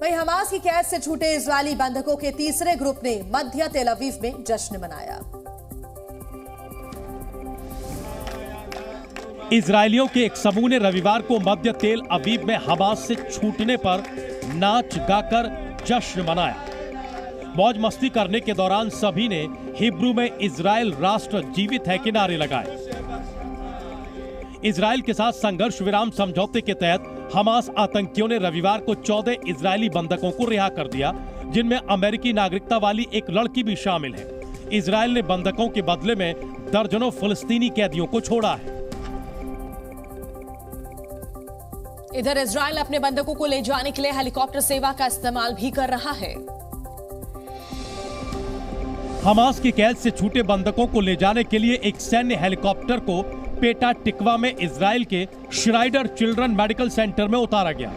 वहीं हमास की कैद से छूटे इजरायली बंधकों के तीसरे ग्रुप ने मध्य तेल अवीव में जश्न मनाया। इजरायलियों के एक समूह ने रविवार को मध्य तेल अवीव में हमास से छूटने पर नाच गाकर जश्न मनाया। मौज मस्ती करने के दौरान सभी ने हिब्रू में इजराइल राष्ट्र जीवित है के नारे लगाए। इजराइल के साथ संघर्ष विराम समझौते के तहत हमास आतंकियों ने रविवार को 14 इजरायली बंधकों को रिहा कर दिया, जिनमें अमेरिकी नागरिकता वाली एक लड़की भी शामिल है। इजराइल ने बंधकों के बदले में दर्जनों फिलिस्तीनी कैदियों को छोड़ा है। इधर इजराइल अपने बंधकों को ले जाने के लिए हेलीकॉप्टर सेवा का इस्तेमाल भी कर रहा है। हमास की कैद से छूटे बंधकों को ले जाने के लिए एक सैन्य हेलीकॉप्टर को पेटा टिकवा में इजराइल के श्राइडर चिल्ड्रन मेडिकल सेंटर में उतारा गया।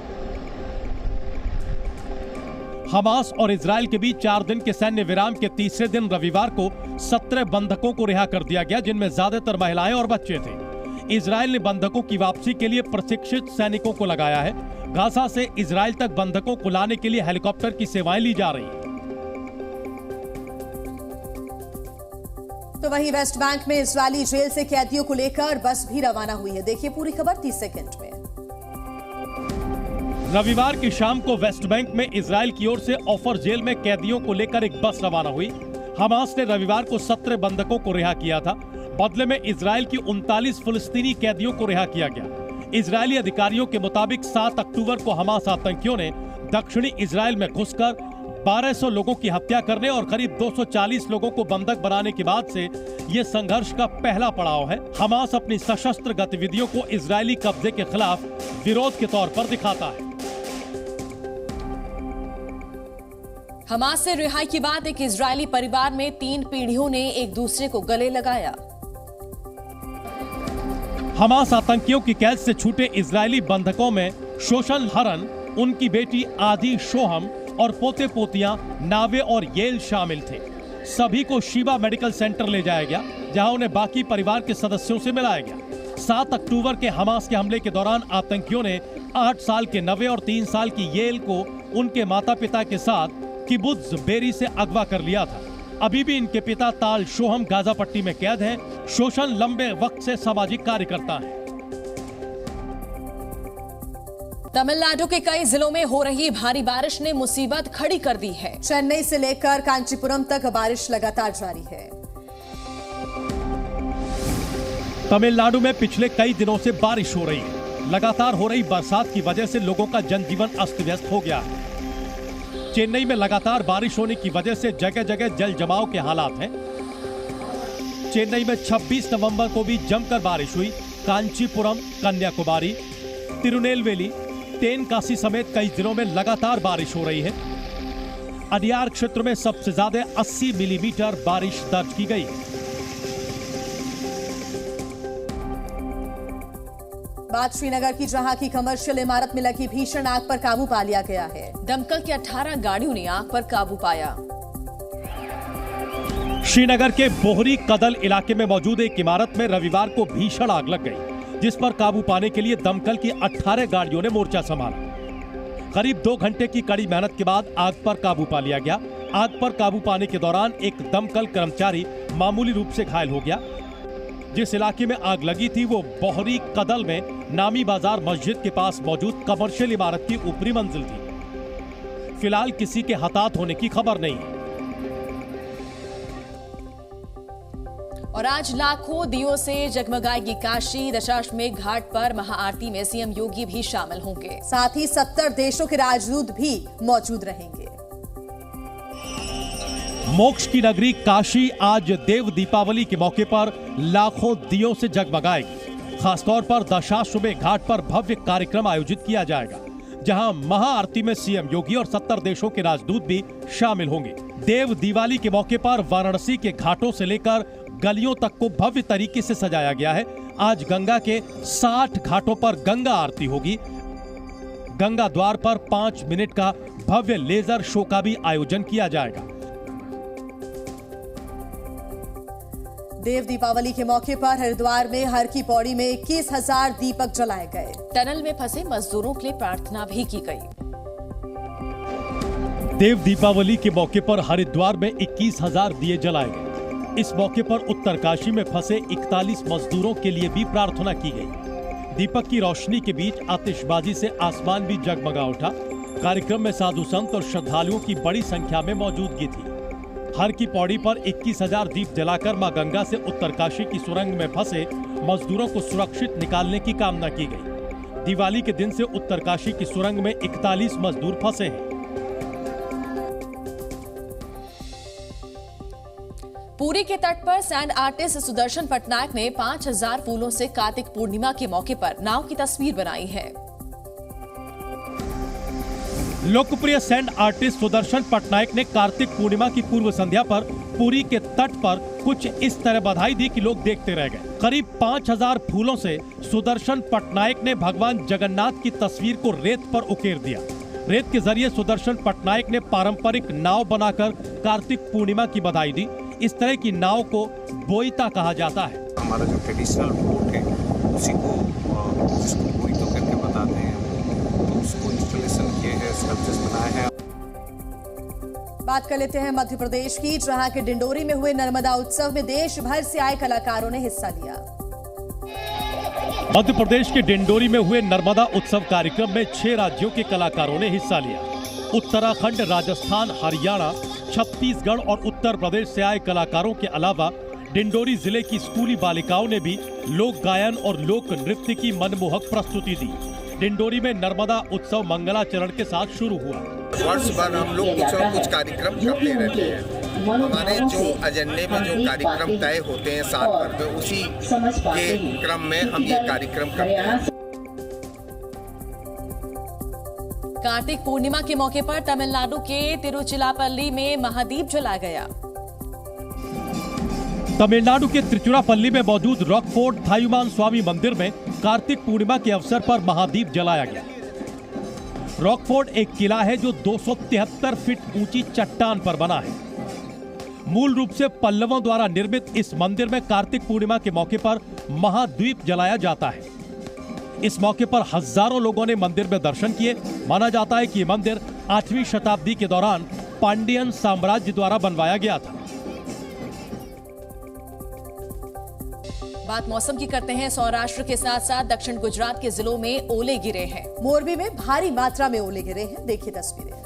हमास और इजराइल के बीच 4 दिन के सैन्य विराम के तीसरे दिन रविवार को 17 बंधकों को रिहा कर दिया गया, जिनमें ज्यादातर महिलाएं और बच्चे थे। इजराइल ने बंधकों की वापसी के लिए प्रशिक्षित सैनिकों को लगाया है। गाजा से इजराइल तक बंधकों को लाने के लिए हेलीकॉप्टर की सेवाएं ली जा रही हैं। तो वहीं वेस्ट बैंक में इजरायली जेल से कैदियों को लेकर बस भी रवाना हुई है। देखिए पूरी खबर 30 सेकंड में। रविवार की शाम को वेस्ट बैंक में इजराइल की ओर से ऑफर जेल में कैदियों को लेकर एक बस रवाना हुई। हमास ने रविवार को 17 बंधकों को रिहा किया था। बदले में इजराइल की 39 फिलिस्तीनी कैदियों को रिहा किया गया। इजरायली अधिकारियों के मुताबिक 7 अक्टूबर को हमास आतंकियों ने दक्षिणी इजराइल में घुसकर 1200 लोगों की हत्या करने और करीब 240 लोगों को बंधक बनाने के बाद से ये संघर्ष का पहला पड़ाव है। हमास अपनी सशस्त्र गतिविधियों को इजरायली कब्जे के खिलाफ विरोध के तौर पर दिखाता है। हमास से रिहाई के बाद एक इजरायली परिवार में 3 पीढ़ियों ने एक दूसरे को गले लगाया। हमास आतंकियों की कैद से छूटे इजरायली बंधकों में शोशन हरन, उनकी बेटी आदि शोहम और पोते पोतियां नावे और येल शामिल थे। सभी को शिवा मेडिकल सेंटर ले जाया गया, जहां उन्हें बाकी परिवार के सदस्यों से मिलाया गया। 7 अक्टूबर के हमास के हमले के दौरान आतंकियों ने 8 साल के नवे और 3 साल की येल को उनके माता पिता के साथ किबुत्ज बेरी से अगवा कर लिया था। अभी भी इनके पिता ताल शोहम गाजा पट्टी में कैद हैं। शोषण लंबे वक्त से सामाजिक कार्यकर्ता हैं। तमिलनाडु के कई जिलों में हो रही भारी बारिश ने मुसीबत खड़ी कर दी है। चेन्नई से लेकर कांचीपुरम तक बारिश लगातार जारी है। तमिलनाडु में पिछले कई दिनों से बारिश हो रही है। लगातार हो रही बरसात की वजह से लोगों का जनजीवन अस्त व्यस्त हो गया है। चेन्नई में लगातार बारिश होने की वजह से जगह जगह जल जमाव के हालात हैं। चेन्नई में 26 नवंबर को भी जमकर बारिश हुई। कांचीपुरम, कन्याकुमारी, तिरुनेलवेली, तेनकासी समेत कई जिलों में लगातार बारिश हो रही है। अडियार क्षेत्र में सबसे ज्यादा 80 मिलीमीटर बारिश दर्ज की गई। बात श्रीनगर की, जहां की कमर्शियल इमारत में लगी भीषण आग पर काबू पा लिया गया है। दमकल की 18 गाड़ियों ने आग पर काबू पाया। श्रीनगर के बोहरी कदल इलाके में मौजूद एक इमारत में रविवार को भीषण आग लग गई, जिस पर काबू पाने के लिए दमकल की 18 गाड़ियों ने मोर्चा संभाला। करीब 2 घंटे की कड़ी मेहनत के बाद आग पर काबू पा लिया गया। आग पर काबू पाने के दौरान एक दमकल कर्मचारी मामूली रूप से घायल हो गया। जिस इलाके में आग लगी थी वो बोहरी कदल में नामी बाजार मस्जिद के पास मौजूद कमर्शियल इमारत की ऊपरी मंजिल थी। फिलहाल किसी के हताहत होने की खबर नहीं है। और आज लाखों दियों से जगमगाएगी काशी। दशाश्वमेध घाट पर महाआरती में सीएम योगी भी शामिल होंगे। साथ ही 70 देशों के राजदूत भी मौजूद रहेंगे। मोक्ष की नगरी काशी आज देव दीपावली के मौके पर लाखों दियों से जगमगाएगी। खासतौर पर दशाश्वमेध घाट पर भव्य कार्यक्रम आयोजित किया जाएगा, जहां महाआरती में सीएम योगी और 70 देशों के राजदूत भी शामिल होंगे। देव दिवाली के मौके पर वाराणसी के घाटों से लेकर गलियों तक को भव्य तरीके से सजाया गया है। आज गंगा के 60 घाटों पर गंगा आरती होगी। गंगा द्वार पर 5 मिनट का भव्य लेजर शो का भी आयोजन किया जाएगा। देव दीपावली के मौके पर हरिद्वार में हर की पौड़ी में 21,000 दीपक जलाए गए। टनल में फंसे मजदूरों के लिए प्रार्थना भी की गई। देव दीपावली के मौके पर हरिद्वार में 21,000 दिए जलाए गए। इस मौके पर उत्तरकाशी में फंसे 41 मजदूरों के लिए भी प्रार्थना की गई। दीपक की रोशनी के बीच आतिशबाजी से आसमान भी जगमगा उठा। कार्यक्रम में साधु संत और श्रद्धालुओं की बड़ी संख्या में मौजूदगी थी। हर की पौड़ी पर 21,000 दीप जलाकर मां गंगा से उत्तरकाशी की सुरंग में फंसे मजदूरों को सुरक्षित निकालने की कामना की गई। दिवाली के दिन से उत्तरकाशी की सुरंग में 41 मजदूर फंसे हैं। पुरी के तट पर सैंड आर्टिस्ट सुदर्शन पटनायक ने 5,000 फूलों से कार्तिक पूर्णिमा के मौके पर नाव की तस्वीर बनाई है। लोकप्रिय सैंड आर्टिस्ट सुदर्शन पटनायक ने कार्तिक पूर्णिमा की पूर्व संध्या पर पुरी के तट पर कुछ इस तरह बधाई दी कि लोग देखते रह गए। करीब 5,000 फूलों से सुदर्शन पटनायक ने भगवान जगन्नाथ की तस्वीर को रेत पर उकेर दिया। रेत के जरिए सुदर्शन पटनायक ने पारंपरिक नाव बनाकर कार्तिक पूर्णिमा की बधाई दी। इस तरह की नाव को बोईता कहा जाता है। हमारा जो ट्रेडिशनल बोट है उसी को बोईता करके बताते हैं, तो उसको इंस्टॉलेशन किए हैं, स्कल्पचर्स बनाए हैं। बात कर लेते हैं मध्य प्रदेश की, जहां के डिंडोरी में हुए नर्मदा उत्सव में देश भर से आए कलाकारों ने हिस्सा लिया। मध्य प्रदेश के डिंडोरी में हुए नर्मदा उत्सव कार्यक्रम में 6 राज्यों के कलाकारों ने हिस्सा लिया। उत्तराखंड, राजस्थान, हरियाणा, छत्तीसगढ़ और उत्तर प्रदेश से आए कलाकारों के अलावा डिंडोरी जिले की स्कूली बालिकाओं ने भी लोक गायन और लोक नृत्य की मनमोहक प्रस्तुति दी। डिंडोरी में नर्मदा उत्सव मंगलाचरण के साथ शुरू हुआ। वर्ष भर हम लोग कुछ न कुछ कार्यक्रम करते रहते हैं। हमारे जो एजेंडे में जो कार्यक्रम तय होते हैं साल भर में, उसी के क्रम में हम ये कार्यक्रम करते हैं। कार्तिक पूर्णिमा के मौके पर तमिलनाडु के तिरुचिरापल्ली में महादीप जलाया गया। तमिलनाडु के तिरुचिरापल्ली में मौजूद रॉकफोर्ट थायुमान स्वामी मंदिर में कार्तिक पूर्णिमा के अवसर पर महादीप जलाया गया। रॉकफोर्ट एक किला है जो 273 फीट ऊंची चट्टान पर बना है। मूल रूप से पल्लवों द्वारा निर्मित इस मंदिर में कार्तिक पूर्णिमा के मौके पर महाद्वीप जलाया जाता है। इस मौके पर हजारों लोगों ने मंदिर में दर्शन किए। माना जाता है कि ये मंदिर 8वीं शताब्दी के दौरान पांड्यन साम्राज्य द्वारा बनवाया गया था। बात मौसम की करते हैं। सौराष्ट्र के साथ साथ दक्षिण गुजरात के जिलों में ओले गिरे हैं। मोरबी में भारी मात्रा में ओले गिरे हैं। देखिए तस्वीरें।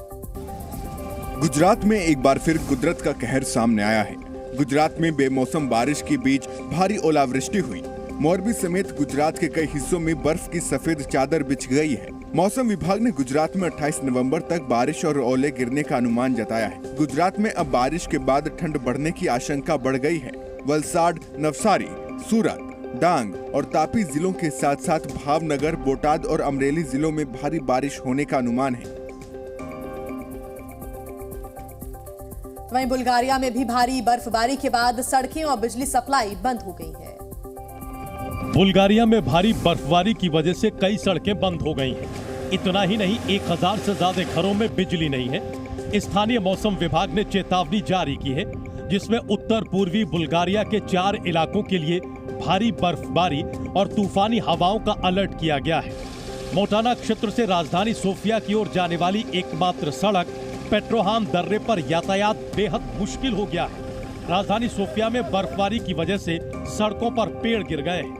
गुजरात में एक बार फिर कुदरत का कहर सामने आया है। गुजरात में बेमौसम बारिश के बीच भारी ओलावृष्टि हुई। मोरबी समेत गुजरात के कई हिस्सों में बर्फ की सफेद चादर बिछ गई है। मौसम विभाग ने गुजरात में 28 नवंबर तक बारिश और ओले गिरने का अनुमान जताया है। गुजरात में अब बारिश के बाद ठंड बढ़ने की आशंका बढ़ गई है। वलसाड, नवसारी, सूरत, डांग और तापी जिलों के साथ साथ भावनगर, बोटाद और अमरेली जिलों में भारी बारिश होने का अनुमान है। वहीं बुल्गारिया में भी भारी बर्फबारी के बाद सड़कें और बिजली सप्लाई बंद हो गई है। बुल्गारिया में भारी बर्फबारी की वजह से कई सड़कें बंद हो गई हैं। इतना ही नहीं, 1000 से ज्यादा घरों में बिजली नहीं है। स्थानीय मौसम विभाग ने चेतावनी जारी की है, जिसमें उत्तर पूर्वी बुल्गारिया के 4 इलाकों के लिए भारी बर्फबारी और तूफानी हवाओं का अलर्ट किया गया है। मोटाना क्षेत्र से राजधानी सोफिया की ओर जाने वाली एकमात्र सड़क पेट्रोहाम दर्रे पर यातायात बेहद मुश्किल हो गया है। राजधानी सोफिया में बर्फबारी की वजह से सड़कों पर पेड़ गिर गए हैं।